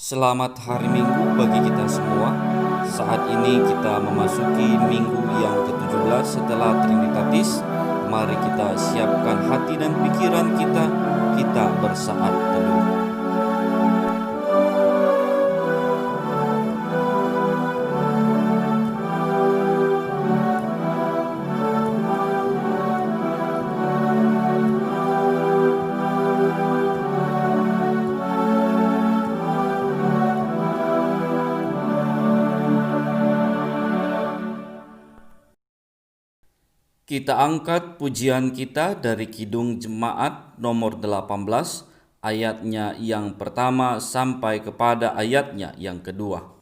Selamat hari Minggu bagi kita semua. Saat ini kita memasuki minggu yang ke-17 setelah Trinitatis. Mari kita siapkan hati dan pikiran kita bersaat teduh. Kita angkat pujian kita dari Kidung Jemaat nomor 18, ayatnya yang pertama sampai kepada ayatnya yang kedua.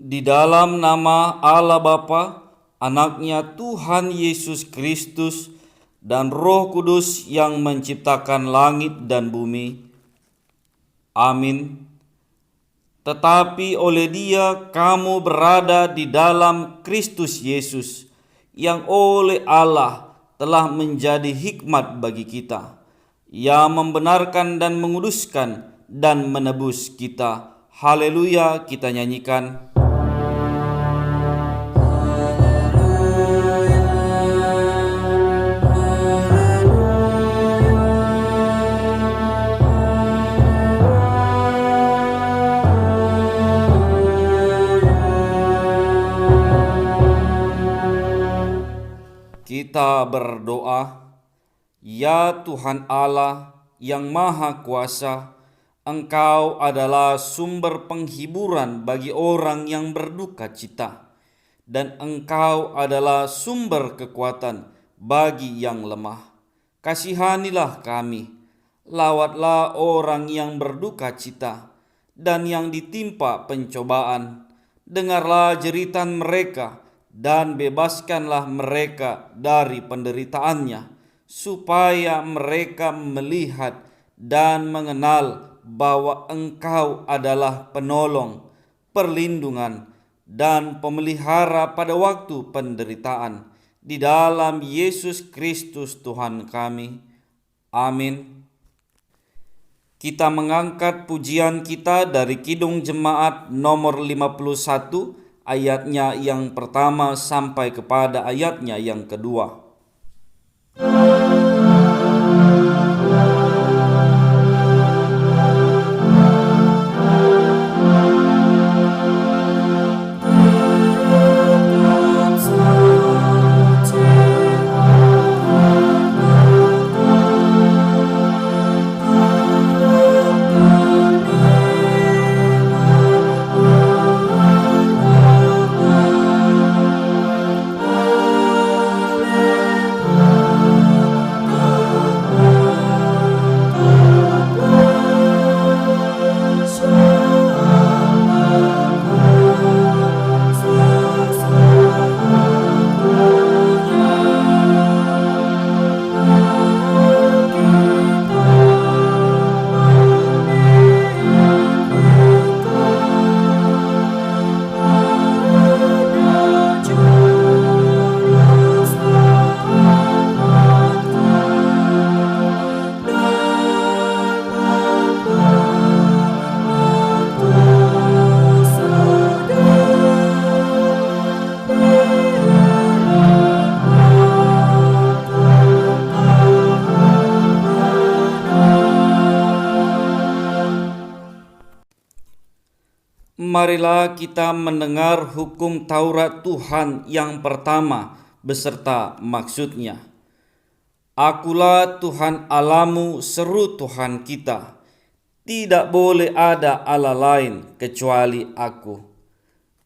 Di dalam nama Allah Bapa, Anaknya Tuhan Yesus Kristus, dan Roh Kudus yang menciptakan langit dan bumi. Amin. Tetapi oleh Dia kamu berada di dalam Kristus Yesus, yang oleh Allah telah menjadi hikmat bagi kita, yang membenarkan dan menguduskan dan menebus kita. Haleluya, kita nyanyikan. Kita berdoa. Ya Tuhan Allah yang Maha Kuasa, Engkau adalah sumber penghiburan bagi orang yang berduka cita, dan Engkau adalah sumber kekuatan bagi yang lemah. Kasihanilah kami, lawatlah orang yang berduka cita dan yang ditimpa pencobaan. Dengarlah jeritan mereka dan bebaskanlah mereka dari penderitaannya, supaya mereka melihat dan mengenal bahwa Engkau adalah penolong, perlindungan, dan pemelihara pada waktu penderitaan. Di dalam Yesus Kristus Tuhan kami. Amin. Kita mengangkat pujian kita dari Kidung Jemaat nomor 51, ayatnya yang pertama sampai kepada ayatnya yang kedua. Marilah kita mendengar hukum Taurat Tuhan yang pertama beserta maksudnya. Akulah Tuhan Allahmu, seru Tuhan kita. Tidak boleh ada Allah lain kecuali aku.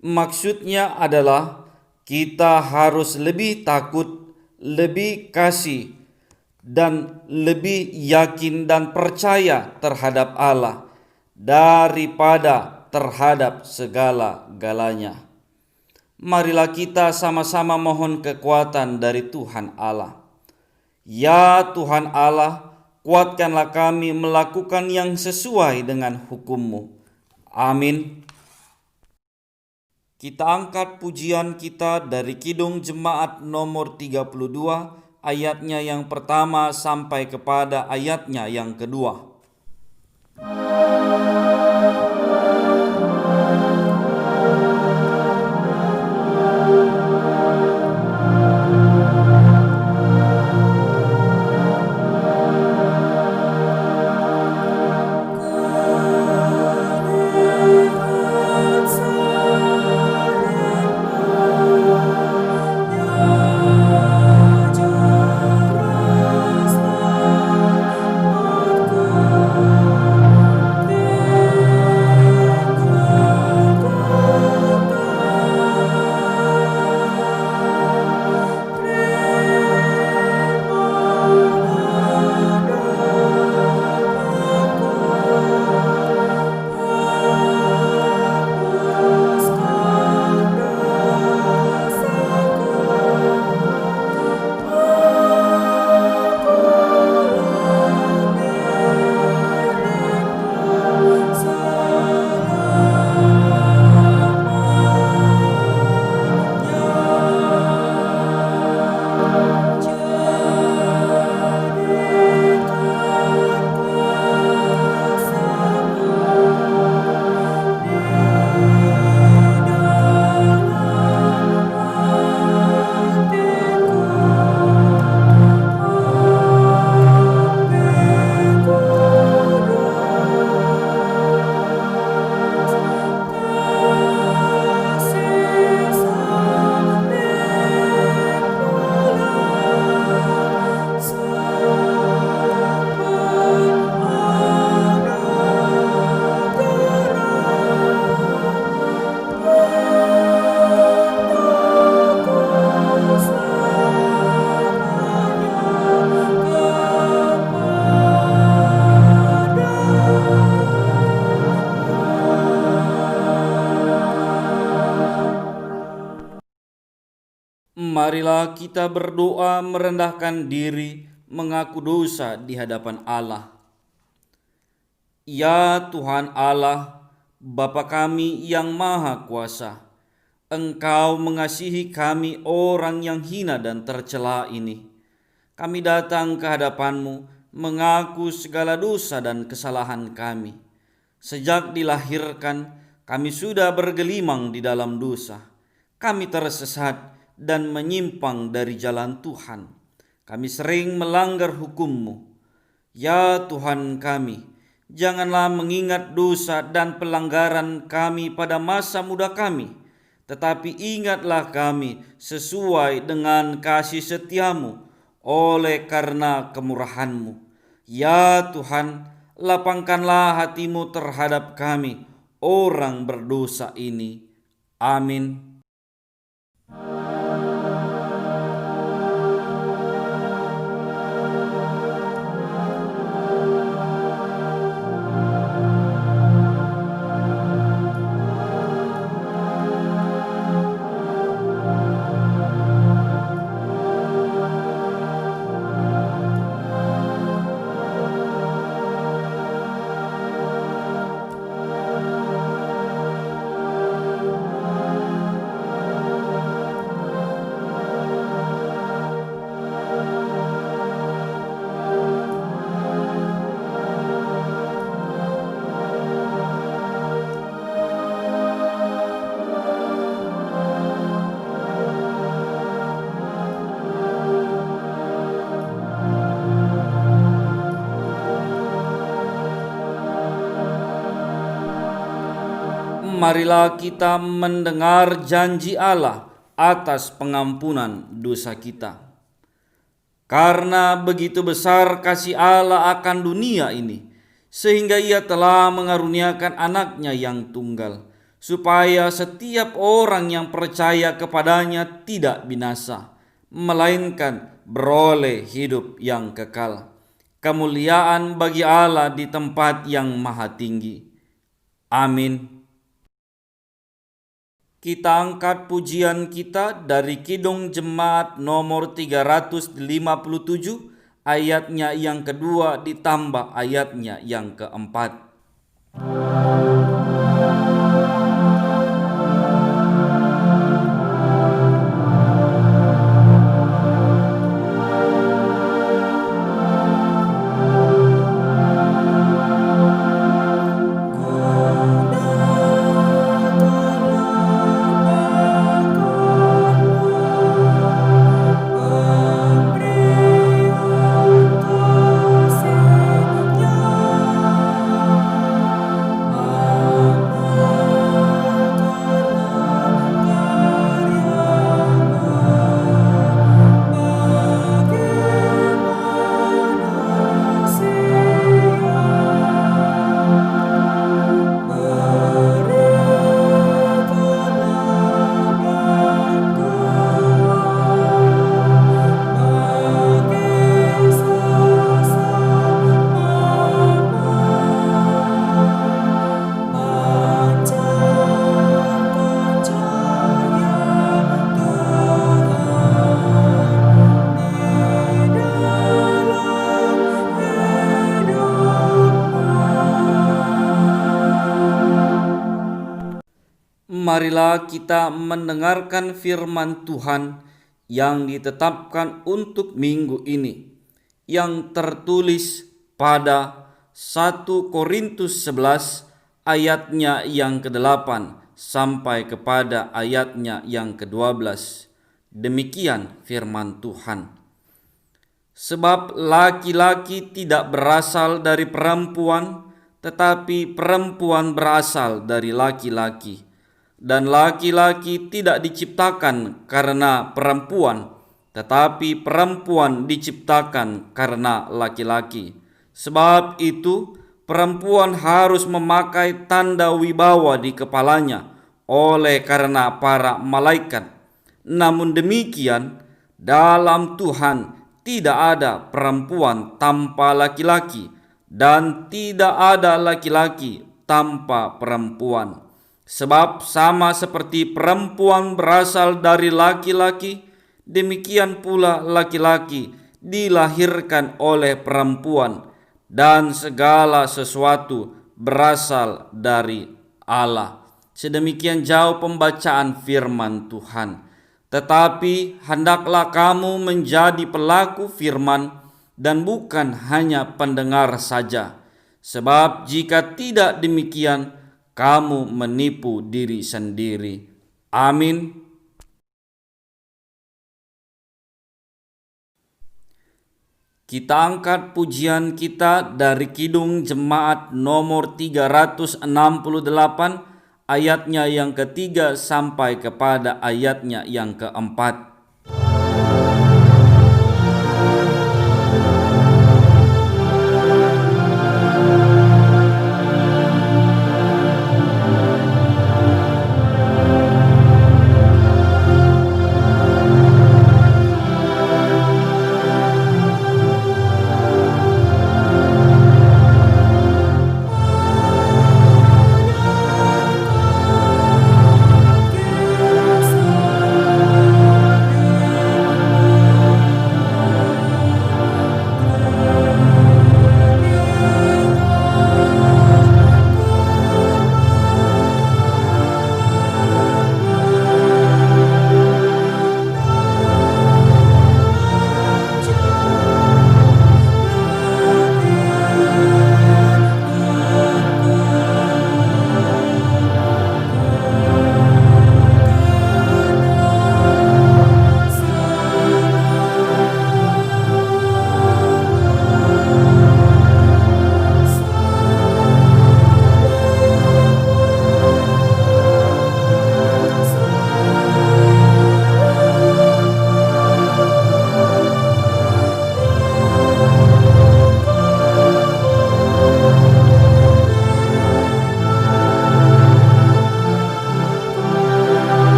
Maksudnya adalah kita harus lebih takut, lebih kasih, dan lebih yakin dan percaya terhadap Allah daripada terhadap segala-galanya. Marilah kita sama-sama mohon kekuatan dari Tuhan Allah. Ya Tuhan Allah, kuatkanlah kami melakukan yang sesuai dengan hukum-Mu. Amin. Kita angkat pujian kita dari Kidung Jemaat nomor 32, ayatnya yang pertama sampai kepada ayatnya yang kedua. Marilah kita berdoa merendahkan diri, mengaku dosa di hadapan Allah. Ya Tuhan Allah, Bapa kami yang Maha Kuasa, Engkau mengasihi kami orang yang hina dan tercela ini. Kami datang ke hadapan-Mu mengaku segala dosa dan kesalahan kami. Sejak dilahirkan, kami sudah bergelimang di dalam dosa. Kami tersesat dan menyimpang dari jalan Tuhan. Kami sering melanggar hukum-Mu. Ya Tuhan kami, janganlah mengingat dosa dan pelanggaran kami pada masa muda kami, tetapi ingatlah kami sesuai dengan kasih setia-Mu oleh karena kemurahan-Mu. Ya Tuhan, lapangkanlah hati-Mu terhadap kami, orang berdosa ini. Amin. Marilah kita mendengar janji Allah atas pengampunan dosa kita. Karena begitu besar kasih Allah akan dunia ini, sehingga Ia telah mengaruniakan anaknya yang tunggal, supaya setiap orang yang percaya kepadanya tidak binasa, melainkan beroleh hidup yang kekal. Kemuliaan bagi Allah di tempat yang maha tinggi. Amin. Kita angkat pujian kita dari Kidung Jemaat nomor 357, ayatnya yang kedua ditambah ayatnya yang keempat. Marilah kita mendengarkan firman Tuhan yang ditetapkan untuk minggu ini, yang tertulis pada 1 Korintus 11 ayatnya yang ke-8 sampai kepada ayatnya yang ke-12. Demikian firman Tuhan. Sebab laki-laki tidak berasal dari perempuan, tetapi perempuan berasal dari laki-laki. Dan laki-laki tidak diciptakan karena perempuan, tetapi perempuan diciptakan karena laki-laki. Sebab itu perempuan harus memakai tanda wibawa di kepalanya oleh karena para malaikat. Namun demikian, dalam Tuhan tidak ada perempuan tanpa laki-laki, dan tidak ada laki-laki tanpa perempuan. Sebab sama seperti perempuan berasal dari laki-laki, demikian pula laki-laki dilahirkan oleh perempuan, dan segala sesuatu berasal dari Allah. Sedemikian jauh pembacaan firman Tuhan. Tetapi hendaklah kamu menjadi pelaku firman dan bukan hanya pendengar saja. Sebab jika tidak demikian, kamu menipu diri sendiri. Amin. Kita angkat pujian kita dari Kidung Jemaat nomor 368, ayatnya yang ketiga sampai kepada ayatnya yang keempat.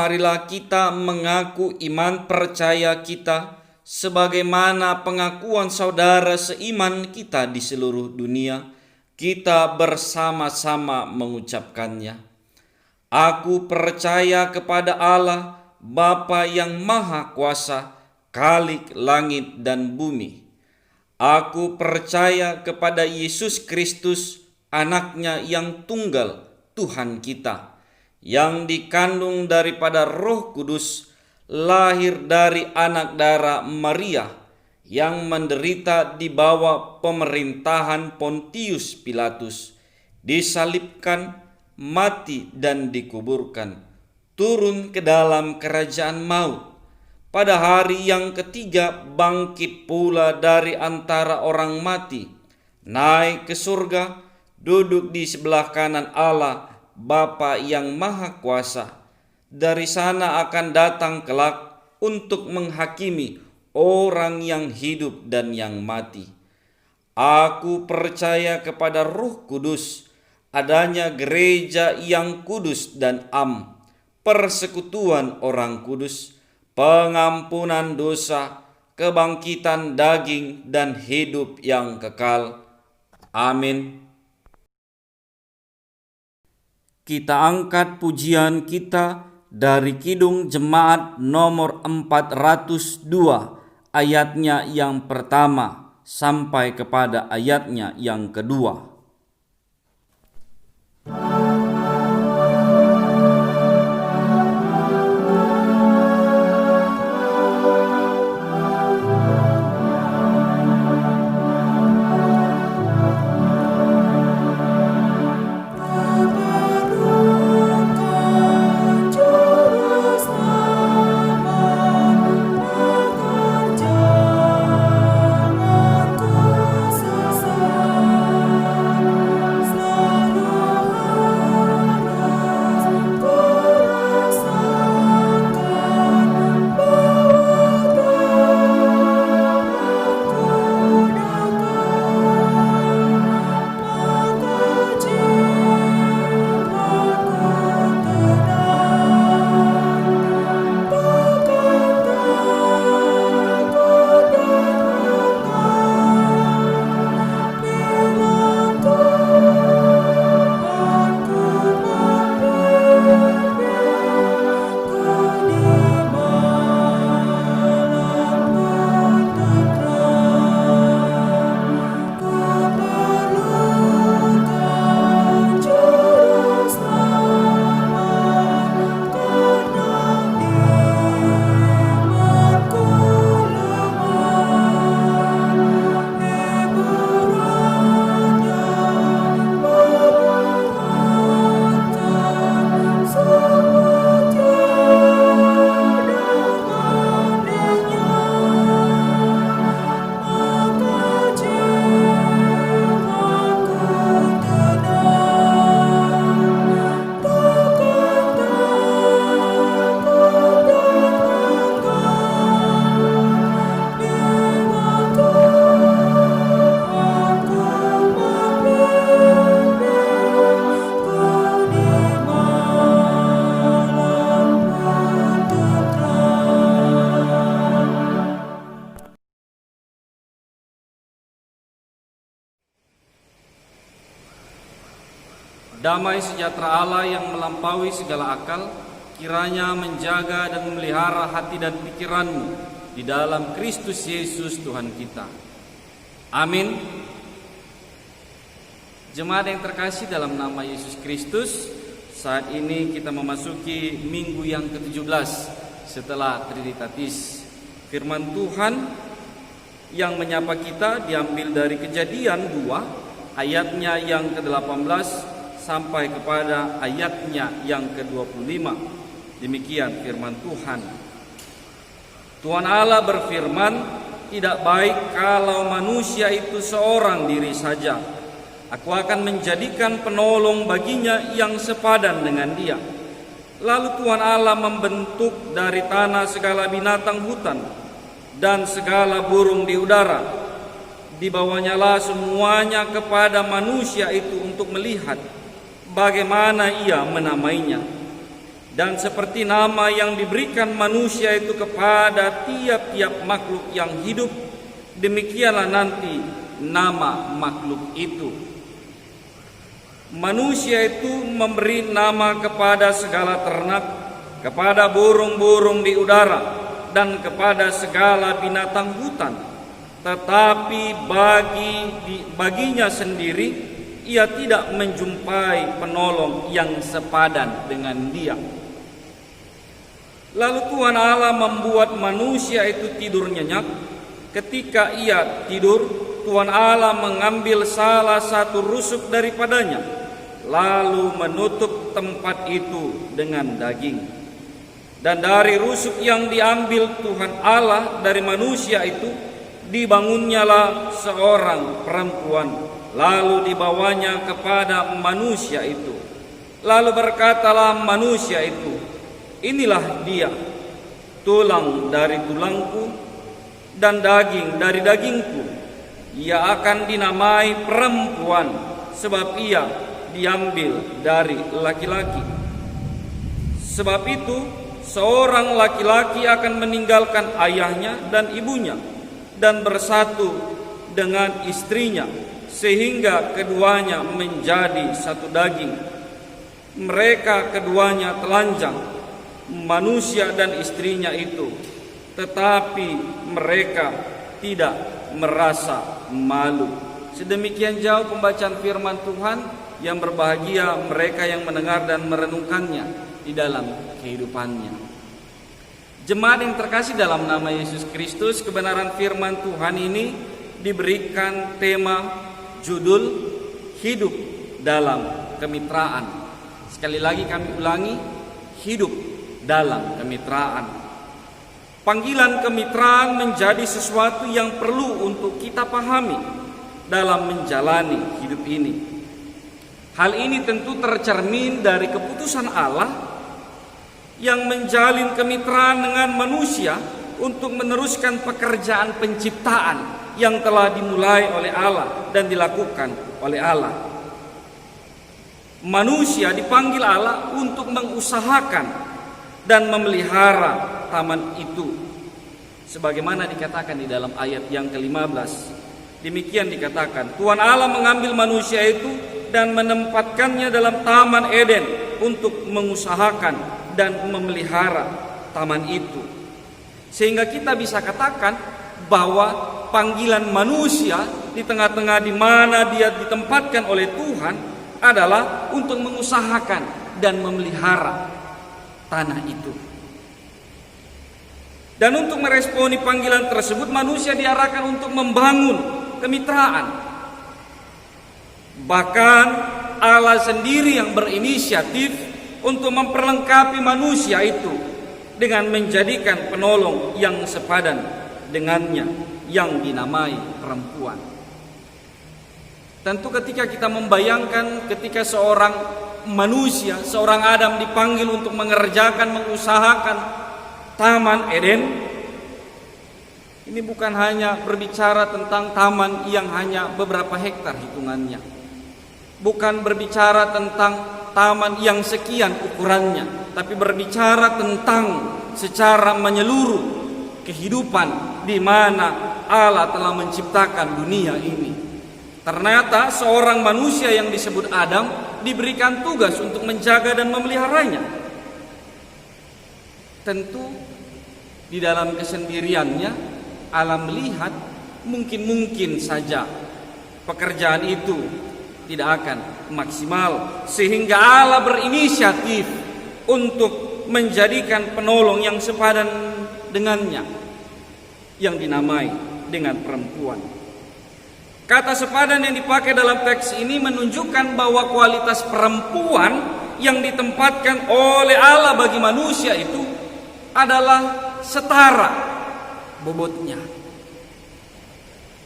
marilah kita mengaku iman percaya kita sebagaimana pengakuan saudara seiman kita di seluruh dunia. Kita bersama-sama mengucapkannya. Aku percaya kepada Allah, Bapa yang Maha Kuasa, Khalik langit dan bumi. Aku percaya kepada Yesus Kristus, Anaknya yang tunggal, Tuhan kita, yang dikandung daripada Roh Kudus, lahir dari anak darah Maria, yang menderita di bawah pemerintahan Pontius Pilatus, disalibkan, mati dan dikuburkan, turun ke dalam kerajaan maut. Pada hari yang ketiga bangkit pula dari antara orang mati, naik ke surga, duduk di sebelah kanan Allah Bapa yang Maha Kuasa. Dari sana akan datang kelak untuk menghakimi orang yang hidup dan yang mati. Aku percaya kepada Roh Kudus, adanya gereja yang kudus dan persekutuan orang kudus, pengampunan dosa, kebangkitan daging dan hidup yang kekal. Amin. Kita angkat pujian kita dari Kidung Jemaat nomor 402, ayatnya yang pertama sampai kepada ayatnya yang kedua. Damai sejahtera Allah yang melampaui segala akal, kiranya menjaga dan memelihara hati dan pikiranmu di dalam Kristus Yesus Tuhan kita. Amin. Jemaat yang terkasih dalam nama Yesus Kristus, saat ini kita memasuki minggu yang ke-17 setelah Trinitatis. Firman Tuhan yang menyapa kita diambil dari Kejadian 2 ayatnya yang ke-18 sampai kepada ayatnya yang ke-25. Demikian firman Tuhan. Tuhan Allah berfirman, tidak baik kalau manusia itu seorang diri saja. Aku akan menjadikan penolong baginya yang sepadan dengan dia. Lalu Tuhan Allah membentuk dari tanah segala binatang hutan dan segala burung di udara. Dibawanyalah semuanya kepada manusia itu untuk melihat bagaimana ia menamainya. Dan seperti nama yang diberikan manusia itu kepada tiap-tiap makhluk yang hidup, demikianlah nanti nama makhluk itu. Manusia itu memberi nama kepada segala ternak, kepada burung-burung di udara, dan kepada segala binatang hutan. Tetapi baginya sendiri ia tidak menjumpai penolong yang sepadan dengan dia. Lalu Tuhan Allah membuat manusia itu tidur nyenyak. Ketika ia tidur, Tuhan Allah mengambil salah satu rusuk daripadanya, lalu menutup tempat itu dengan daging. Dan dari rusuk yang diambil Tuhan Allah dari manusia itu, dibangunnyalah seorang perempuan, lalu dibawanya kepada manusia itu. Lalu berkatalah manusia itu, inilah dia, tulang dari tulangku dan daging dari dagingku. Ia akan dinamai perempuan, sebab ia diambil dari laki-laki. Sebab itu seorang laki-laki akan meninggalkan ayahnya dan ibunya dan bersatu dengan istrinya, sehingga keduanya menjadi satu daging. Mereka keduanya telanjang, manusia dan istrinya itu, tetapi mereka tidak merasa malu. Sedemikian jauh pembacaan firman Tuhan. Yang berbahagia mereka yang mendengar dan merenungkannya di dalam kehidupannya. Jemaat yang terkasih dalam nama Yesus Kristus, kebenaran firman Tuhan ini diberikan tema judul hidup dalam kemitraan. Sekali lagi kami ulangi, hidup dalam kemitraan. Panggilan kemitraan menjadi sesuatu yang perlu untuk kita pahami dalam menjalani hidup ini. Hal ini tentu tercermin dari keputusan Allah yang menjalin kemitraan dengan manusia untuk meneruskan pekerjaan penciptaan yang telah dimulai oleh Allah dan dilakukan oleh Allah. Manusia dipanggil Allah untuk mengusahakan dan memelihara taman itu, sebagaimana dikatakan di dalam ayat yang ke-15. Demikian dikatakan, Tuhan Allah mengambil manusia itu dan menempatkannya dalam Taman Eden untuk mengusahakan dan memelihara taman itu. Sehingga kita bisa katakan bahwa panggilan manusia di tengah-tengah di mana dia ditempatkan oleh Tuhan adalah untuk mengusahakan dan memelihara tanah itu. Dan untuk meresponi panggilan tersebut, manusia diarahkan untuk membangun kemitraan. Bahkan Allah sendiri yang berinisiatif untuk memperlengkapi manusia itu dengan menjadikan penolong yang sepadan dengannya, yang dinamai perempuan. Tentu ketika kita membayangkan ketika seorang manusia, seorang Adam dipanggil untuk mengerjakan, mengusahakan Taman Eden, ini bukan hanya berbicara tentang taman yang hanya beberapa hektar hitungannya, bukan berbicara tentang taman yang sekian ukurannya, tapi berbicara tentang secara menyeluruh kehidupan di mana Allah telah menciptakan dunia ini. Ternyata seorang manusia yang disebut Adam diberikan tugas untuk menjaga dan memeliharanya. Tentu di dalam kesendiriannya Allah melihat mungkin saja pekerjaan itu tidak akan maksimal, sehingga Allah berinisiatif untuk menjadikan penolong yang sepadan dengannya, yang dinamai dengan perempuan. Kata sepadan yang dipakai dalam teks ini menunjukkan bahwa kualitas perempuan yang ditempatkan oleh Allah bagi manusia itu adalah setara bobotnya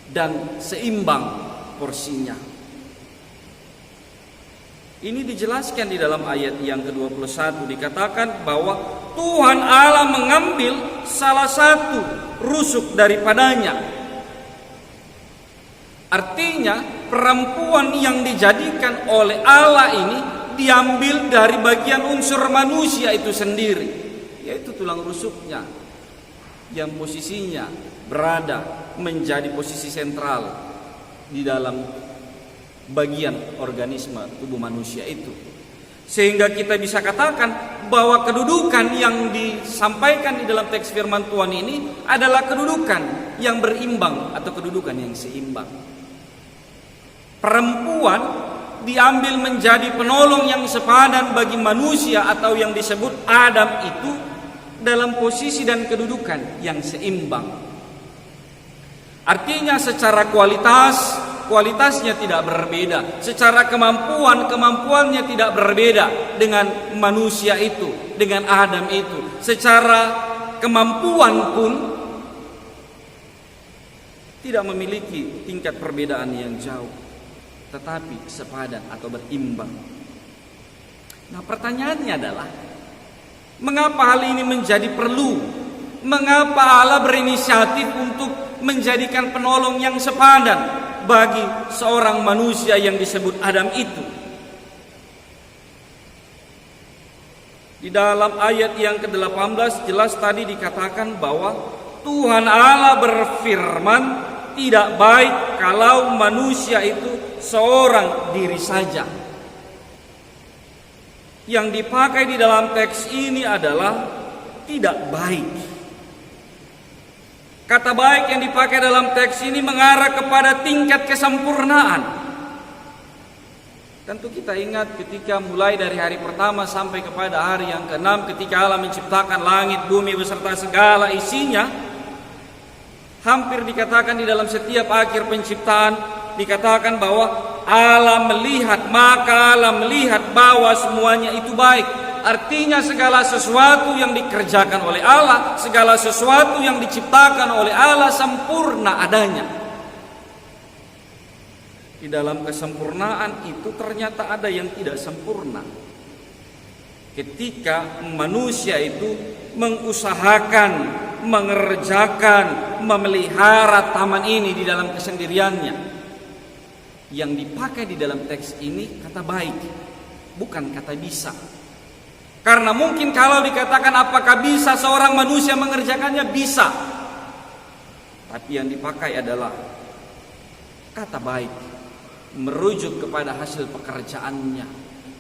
dan seimbang porsinya. Ini dijelaskan di dalam ayat yang ke-21, dikatakan bahwa Tuhan Allah mengambil salah satu rusuk daripadanya. Artinya perempuan yang dijadikan oleh Allah ini diambil dari bagian unsur manusia itu sendiri, yaitu tulang rusuknya yang posisinya berada menjadi posisi sentral di dalam bagian organisme tubuh manusia itu. Sehingga kita bisa katakan bahwa kedudukan yang disampaikan di dalam teks firman Tuhan ini adalah kedudukan yang berimbang atau kedudukan yang seimbang. Perempuan diambil menjadi penolong yang sepadan bagi manusia atau yang disebut Adam itu dalam posisi dan kedudukan yang seimbang. Artinya secara kualitasnya tidak berbeda, secara kemampuannya tidak berbeda dengan manusia itu, dengan Adam itu. Secara kemampuan pun tidak memiliki tingkat perbedaan yang jauh, tetapi sepadan atau berimbang. Nah, pertanyaannya adalah, mengapa hal ini menjadi perlu? Mengapa Allah berinisiatif untuk menjadikan penolong yang sepadan bagi seorang manusia yang disebut Adam itu? Di dalam ayat yang ke-18 jelas tadi dikatakan bahwa Tuhan Allah berfirman, tidak baik kalau manusia itu seorang diri saja. Yang dipakai di dalam teks ini adalah tidak baik. Kata baik yang dipakai dalam teks ini mengarah kepada tingkat kesempurnaan. Tentu kita ingat ketika mulai dari hari pertama sampai kepada hari yang ke-6, ketika Allah menciptakan langit, bumi beserta segala isinya, hampir dikatakan di dalam setiap akhir penciptaan dikatakan bahwa Allah melihat bahwa semuanya itu baik. Artinya segala sesuatu yang dikerjakan oleh Allah, segala sesuatu yang diciptakan oleh Allah sempurna adanya. Di dalam kesempurnaan itu ternyata ada yang tidak sempurna. Ketika manusia itu mengusahakan, mengerjakan, memelihara taman ini di dalam kesendiriannya, yang dipakai di dalam teks ini kata baik, bukan kata bisa. Karena mungkin kalau dikatakan apakah bisa seorang manusia mengerjakannya, bisa. Tapi yang dipakai adalah kata baik, merujuk kepada hasil pekerjaannya,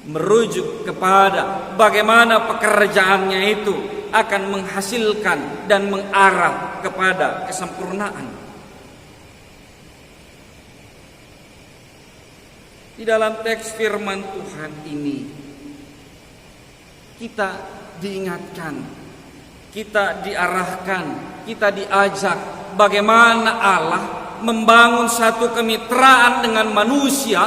merujuk kepada bagaimana pekerjaannya itu akan menghasilkan dan mengarah kepada kesempurnaan. Di dalam teks firman Tuhan ini kita diingatkan, kita diarahkan, kita diajak bagaimana Allah membangun satu kemitraan dengan manusia,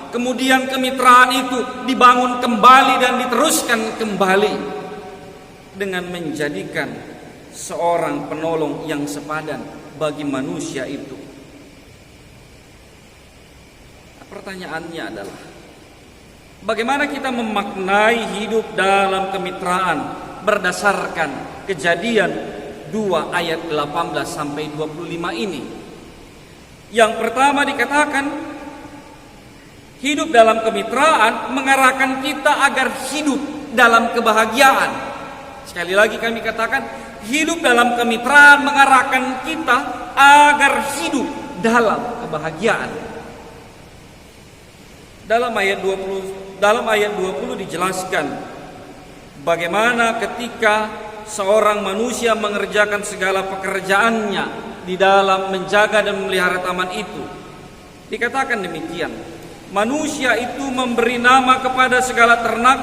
kemudian kemitraan itu dibangun kembali dan diteruskan kembali dengan menjadikan seorang penolong yang sepadan bagi manusia itu. Pertanyaannya adalah, bagaimana kita memaknai hidup dalam kemitraan berdasarkan Kejadian 2 ayat 18 sampai 25 ini? Yang pertama dikatakan, hidup dalam kemitraan mengarahkan kita agar hidup dalam kebahagiaan. Sekali lagi kami katakan, hidup dalam kemitraan mengarahkan kita agar hidup dalam kebahagiaan. Dalam ayat 20 dijelaskan bagaimana ketika seorang manusia mengerjakan segala pekerjaannya di dalam menjaga dan memelihara taman itu. Dikatakan demikian, manusia itu memberi nama kepada segala ternak,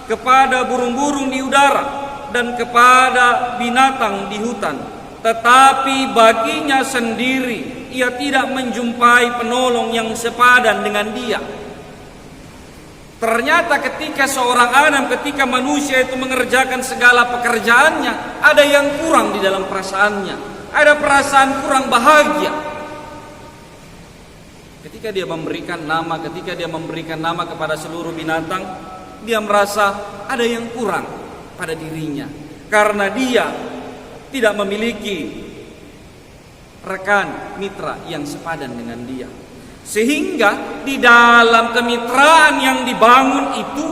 kepada burung-burung di udara, dan kepada binatang di hutan. Tetapi baginya sendiri ia tidak menjumpai penolong yang sepadan dengan dia. Ternyata ketika seorang Adam, ketika manusia itu mengerjakan segala pekerjaannya, ada yang kurang di dalam perasaannya, ada perasaan kurang bahagia. Ketika dia memberikan nama kepada seluruh binatang, dia merasa ada yang kurang pada dirinya, karena dia tidak memiliki rekan mitra yang sepadan dengan dia. Sehingga di dalam kemitraan yang dibangun itu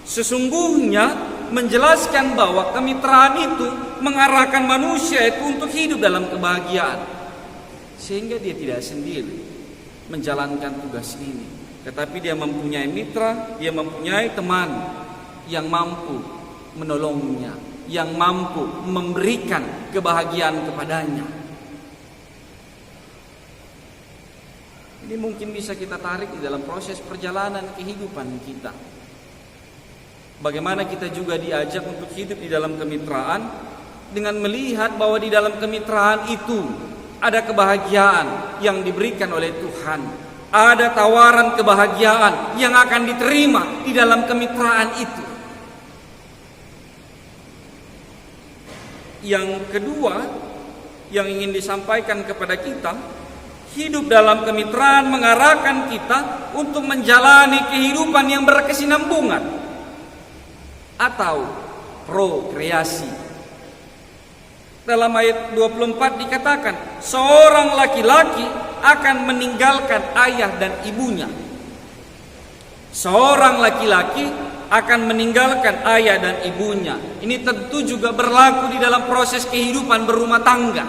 sesungguhnya menjelaskan bahwa kemitraan itu mengarahkan manusia itu untuk hidup dalam kebahagiaan. Sehingga dia tidak sendiri menjalankan tugas ini, tetapi dia mempunyai mitra, dia mempunyai teman yang mampu menolongnya, yang mampu memberikan kebahagiaan kepadanya. Ini mungkin bisa kita tarik di dalam proses perjalanan kehidupan kita. Bagaimana kita juga diajak untuk hidup di dalam kemitraan dengan melihat bahwa di dalam kemitraan itu ada kebahagiaan yang diberikan oleh Tuhan. Ada tawaran kebahagiaan yang akan diterima di dalam kemitraan itu. Yang kedua yang ingin disampaikan kepada kita, hidup dalam kemitraan mengarahkan kita untuk menjalani kehidupan yang berkesinambungan atau prokreasi. Dalam ayat 24 dikatakan, seorang laki-laki akan meninggalkan ayah dan ibunya. Seorang laki-laki akan meninggalkan ayah dan ibunya. Ini tentu juga berlaku di dalam proses kehidupan berumah tangga.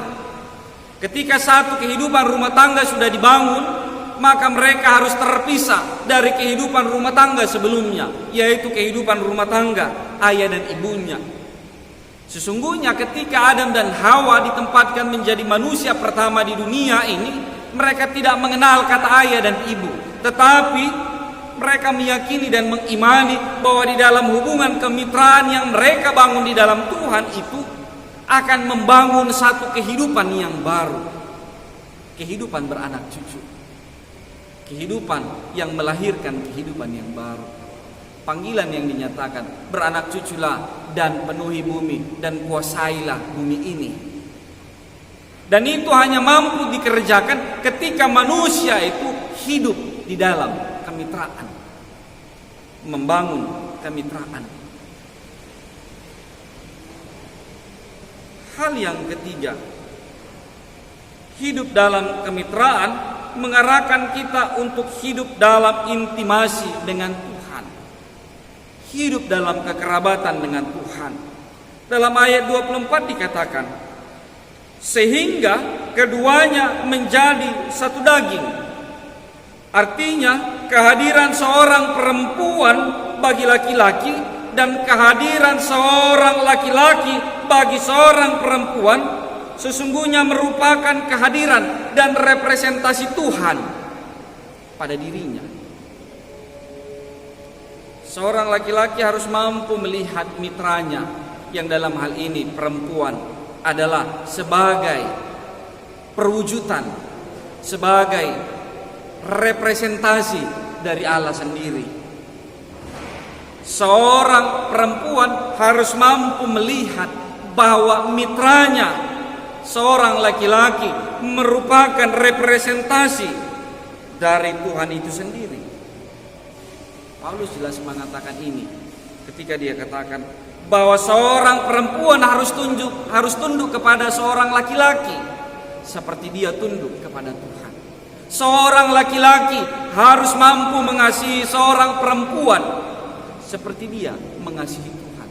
Ketika satu kehidupan rumah tangga sudah dibangun, maka mereka harus terpisah dari kehidupan rumah tangga sebelumnya, yaitu kehidupan rumah tangga ayah dan ibunya. Sesungguhnya ketika Adam dan Hawa ditempatkan menjadi manusia pertama di dunia ini, mereka tidak mengenal kata ayah dan ibu, tetapi mereka meyakini dan mengimani bahwa di dalam hubungan kemitraan yang mereka bangun di dalam Tuhan itu akan membangun satu kehidupan yang baru, kehidupan beranak cucu, kehidupan yang melahirkan kehidupan yang baru. Panggilan yang dinyatakan, beranak cuculah dan penuhi bumi dan kuasailah bumi ini. Dan itu hanya mampu dikerjakan ketika manusia itu hidup di dalam kemitraan, membangun kemitraan. Hal yang ketiga, hidup dalam kemitraan mengarahkan kita untuk hidup dalam intimasi dengan Tuhan, hidup dalam kekerabatan dengan Tuhan. Dalam ayat 24 dikatakan, sehingga keduanya menjadi satu daging. Artinya kehadiran seorang perempuan bagi laki-laki dan kehadiran seorang laki-laki bagi seorang perempuan sesungguhnya merupakan kehadiran dan representasi Tuhan pada dirinya. Seorang laki-laki harus mampu melihat mitranya, yang dalam hal ini perempuan, adalah sebagai perwujudan, sebagai representasi dari Allah sendiri. Seorang perempuan harus mampu melihat bahwa mitranya, seorang laki-laki, merupakan representasi dari Tuhan itu sendiri. Paulus jelas mengatakan ini ketika dia katakan bahwa seorang perempuan harus tunduk kepada seorang laki-laki seperti dia tunduk kepada Tuhan. Seorang laki-laki harus mampu mengasihi seorang perempuan seperti dia mengasihi Tuhan.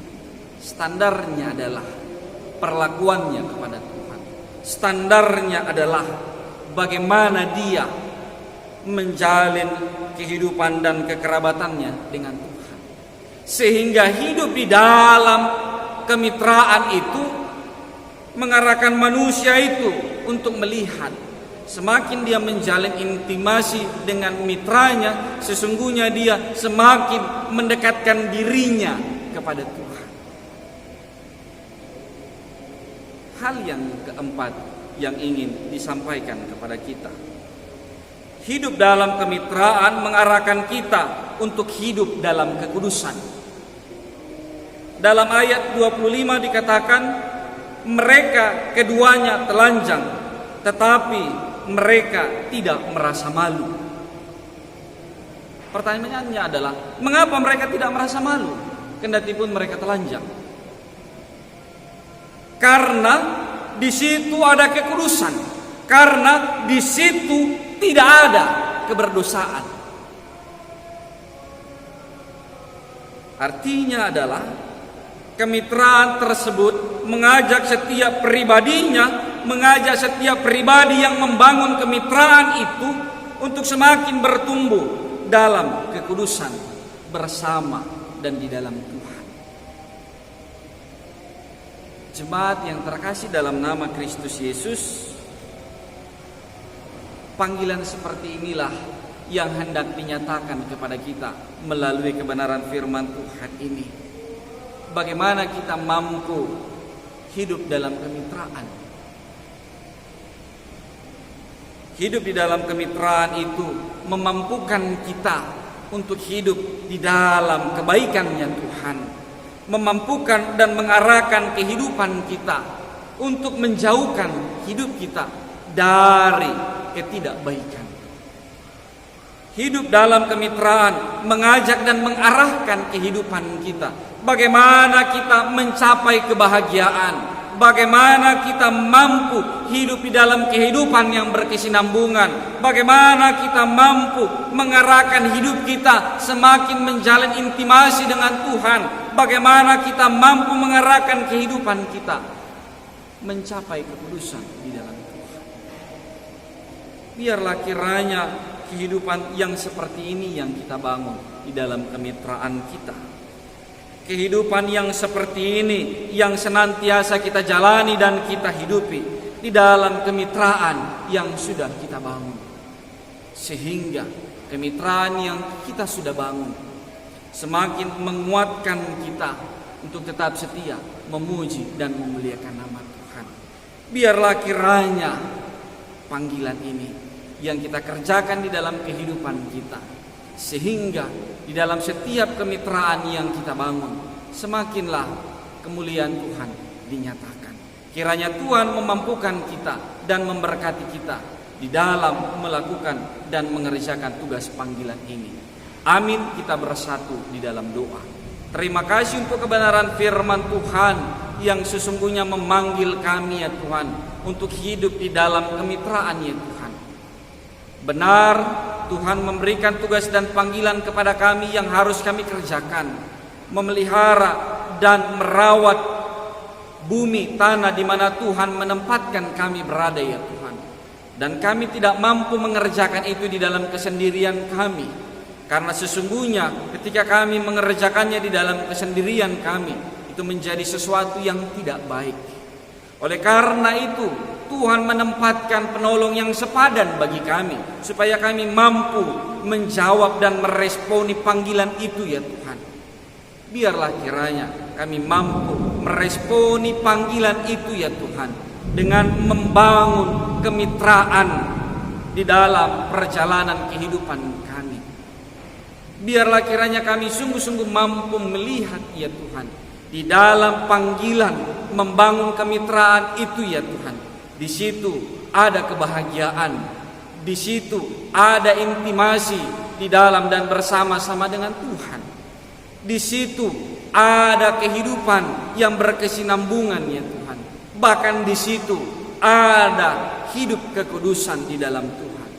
Standarnya adalah perlakuannya kepada Tuhan. Standarnya adalah bagaimana dia menjalin kehidupan dan kekerabatannya dengan Tuhan. Sehingga hidup di dalam kemitraan itu mengarahkan manusia itu untuk melihat, semakin dia menjalin intimasi dengan mitranya, sesungguhnya dia semakin mendekatkan dirinya kepada Tuhan. Hal yang keempat yang ingin disampaikan kepada kita, hidup dalam kemitraan mengarahkan kita untuk hidup dalam kekudusan. Dalam ayat 25 dikatakan, mereka keduanya telanjang, tetapi mereka tidak merasa malu. Pertanyaannya adalah, mengapa mereka tidak merasa malu kendati pun mereka telanjang? Karena di situ ada kekudusan, karena di situ tidak ada keberdosaan. Artinya adalah kemitraan tersebut mengajak setiap pribadinya, mengajak setiap pribadi yang membangun kemitraan itu untuk semakin bertumbuh dalam kekudusan bersama dan di dalam Tuhan. Jemaat yang terkasih dalam nama Kristus Yesus, panggilan seperti inilah yang hendak dinyatakan kepada kita melalui kebenaran firman Tuhan ini. Bagaimana kita mampu hidup dalam kemitraan. Hidup di dalam kemitraan itu memampukan kita untuk hidup di dalam kebaikan-Nya Tuhan, memampukan dan mengarahkan kehidupan kita untuk menjauhkan hidup kita dari ketidakbaikan. Hidup dalam kemitraan mengajak dan mengarahkan kehidupan kita. Bagaimana kita mencapai kebahagiaan, bagaimana kita mampu hidup di dalam kehidupan yang berkesinambungan, bagaimana kita mampu mengarahkan hidup kita semakin menjalin intimasi dengan Tuhan, bagaimana kita mampu mengarahkan kehidupan kita mencapai kekudusan di dalam Tuhan. Biarlah kiranya kehidupan yang seperti ini yang kita bangun di dalam kemitraan kita. Kehidupan yang seperti ini yang senantiasa kita jalani dan kita hidupi di dalam kemitraan yang sudah kita bangun. Sehingga kemitraan yang kita sudah bangun semakin menguatkan kita untuk tetap setia memuji dan memuliakan nama Tuhan. Biarlah kiranya panggilan ini yang kita kerjakan di dalam kehidupan kita, sehingga di dalam setiap kemitraan yang kita bangun semakinlah kemuliaan Tuhan dinyatakan. Kiranya Tuhan memampukan kita dan memberkati kita di dalam melakukan dan mengerjakan tugas panggilan ini. Amin. Kita bersatu di dalam doa. Terima kasih untuk kebenaran firman Tuhan yang sesungguhnya memanggil kami ya Tuhan untuk hidup di dalam kemitraan ya Tuhan. Benar, Tuhan memberikan tugas dan panggilan kepada kami yang harus kami kerjakan, memelihara dan merawat bumi tanah di mana Tuhan menempatkan kami berada ya Tuhan. Dan kami tidak mampu mengerjakan itu di dalam kesendirian kami, karena sesungguhnya ketika kami mengerjakannya di dalam kesendirian kami, itu menjadi sesuatu yang tidak baik. Oleh karena itu Tuhan menempatkan penolong yang sepadan bagi kami, supaya kami mampu menjawab dan meresponi panggilan itu ya Tuhan. Biarlah kiranya kami mampu meresponi panggilan itu ya Tuhan, dengan membangun kemitraan di dalam perjalanan kehidupan kami. Biarlah kiranya kami sungguh-sungguh mampu melihat ya Tuhan, di dalam panggilan membangun kemitraan itu ya Tuhan, di situ ada kebahagiaan, di situ ada intimasi di dalam dan bersama-sama dengan Tuhan. Di situ ada kehidupan yang berkesinambungan ya Tuhan. Bahkan di situ ada hidup kekudusan di dalam Tuhan.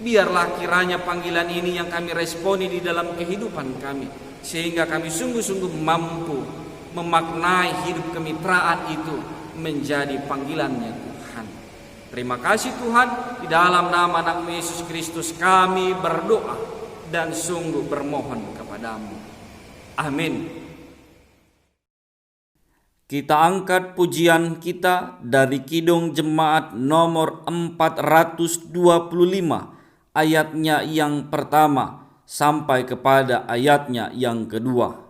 Biarlah kiranya panggilan ini yang kami responi di dalam kehidupan kami, sehingga kami sungguh-sungguh mampu memaknai hidup kemitraan itu menjadi panggilannya Tuhan. Terima kasih Tuhan, di dalam nama anak Yesus Kristus kami berdoa dan sungguh bermohon kepadamu. Amin. Kita angkat pujian kita dari Kidung Jemaat nomor 425, ayatnya yang pertama sampai kepada ayatnya yang kedua.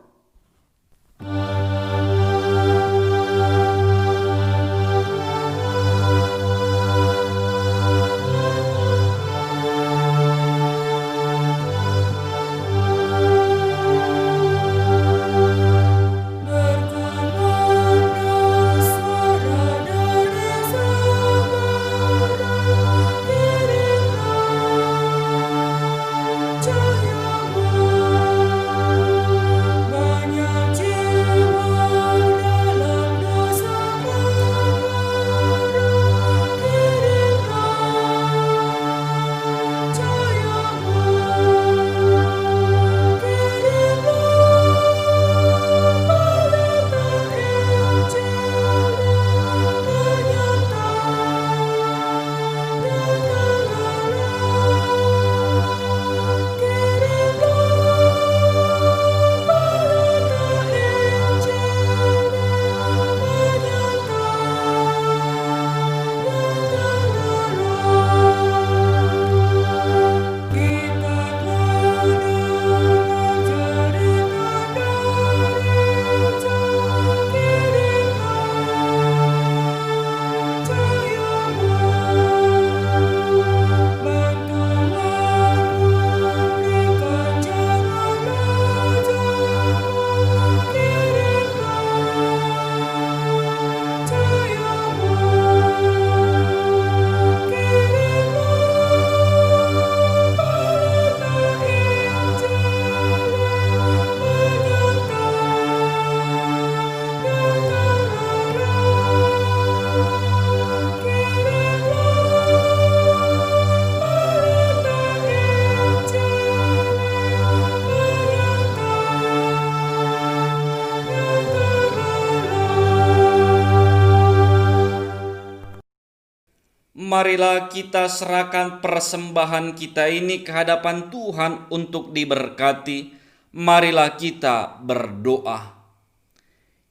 marilah kita serahkan persembahan kita ini ke hadapan Tuhan untuk diberkati. Marilah kita berdoa.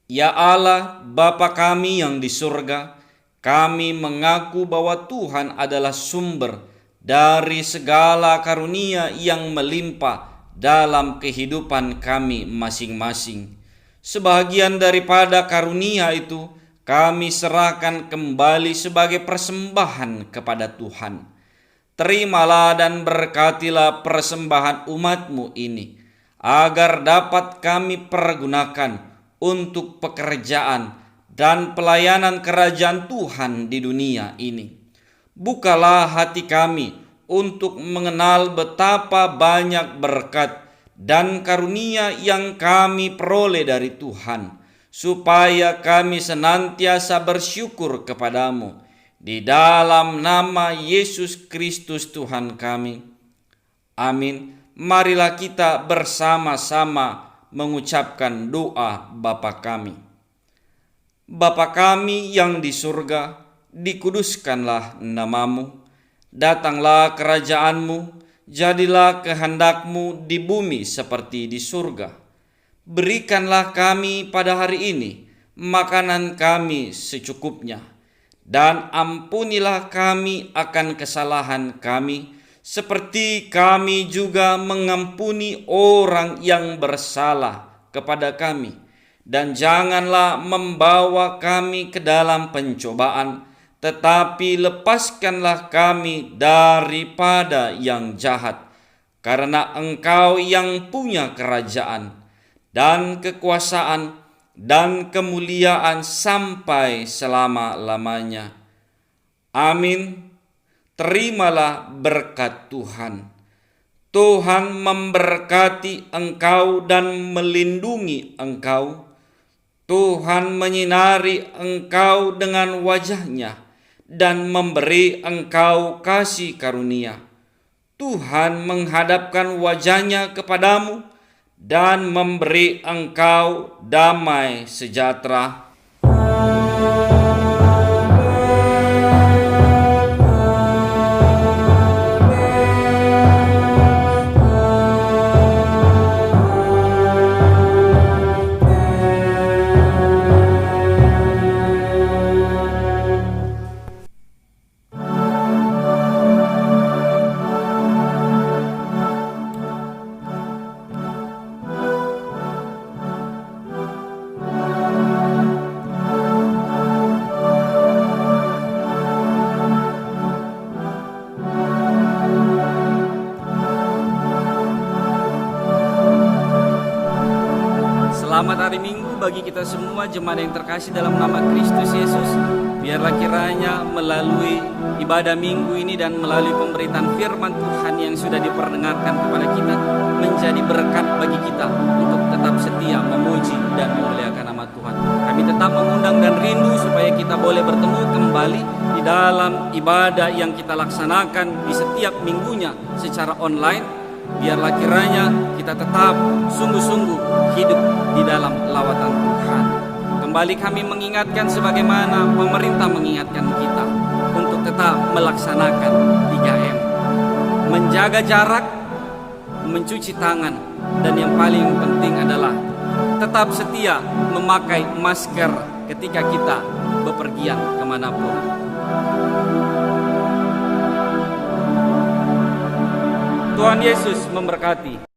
Ya Allah, Bapa kami yang di surga, kami mengaku bahwa Tuhan adalah sumber dari segala karunia yang melimpah dalam kehidupan kami masing-masing. Sebagian daripada karunia itu kami serahkan kembali sebagai persembahan kepada Tuhan. Terimalah dan berkatilah persembahan umat-Mu ini, agar dapat kami pergunakan untuk pekerjaan dan pelayanan kerajaan Tuhan di dunia ini. Bukalah hati kami untuk mengenal betapa banyak berkat dan karunia yang kami peroleh dari Tuhan, supaya kami senantiasa bersyukur kepadamu. Di dalam nama Yesus Kristus Tuhan kami. Amin. Marilah kita bersama-sama mengucapkan doa Bapa kami. Bapa kami yang di surga, dikuduskanlah namamu. Datanglah kerajaanmu, jadilah kehendak-Mu di bumi seperti di surga. Berikanlah kami pada hari ini makanan kami secukupnya, dan ampunilah kami akan kesalahan kami, seperti kami juga mengampuni orang yang bersalah kepada kami. Dan janganlah membawa kami ke dalam pencobaan, tetapi lepaskanlah kami daripada yang jahat. Karena Engkau yang punya kerajaan dan kekuasaan dan kemuliaan sampai selama-lamanya. Amin. Terimalah berkat Tuhan. Tuhan memberkati engkau dan melindungi engkau. Tuhan menyinari engkau dengan wajah-Nya dan memberi engkau kasih karunia. Tuhan menghadapkan wajah-Nya kepadamu dan memberi engkau damai sejahtera. Selamat hari Minggu bagi kita semua jemaat yang terkasih dalam nama Kristus Yesus. Biarlah kiranya melalui ibadah minggu ini dan melalui pemberitaan firman Tuhan yang sudah diperdengarkan kepada kita menjadi berkat bagi kita untuk tetap setia memuji dan memuliakan nama Tuhan. Kami tetap mengundang dan rindu supaya kita boleh bertemu kembali di dalam ibadah yang kita laksanakan di setiap minggunya secara online. Biarlah kiranya kita tetap sungguh-sungguh hidup di dalam lawatan Tuhan. Kembali kami mengingatkan sebagaimana pemerintah mengingatkan kita untuk tetap melaksanakan 3M. Menjaga jarak, mencuci tangan, dan yang paling penting adalah tetap setia memakai masker ketika kita bepergian kemanapun. Tuhan Yesus memberkati.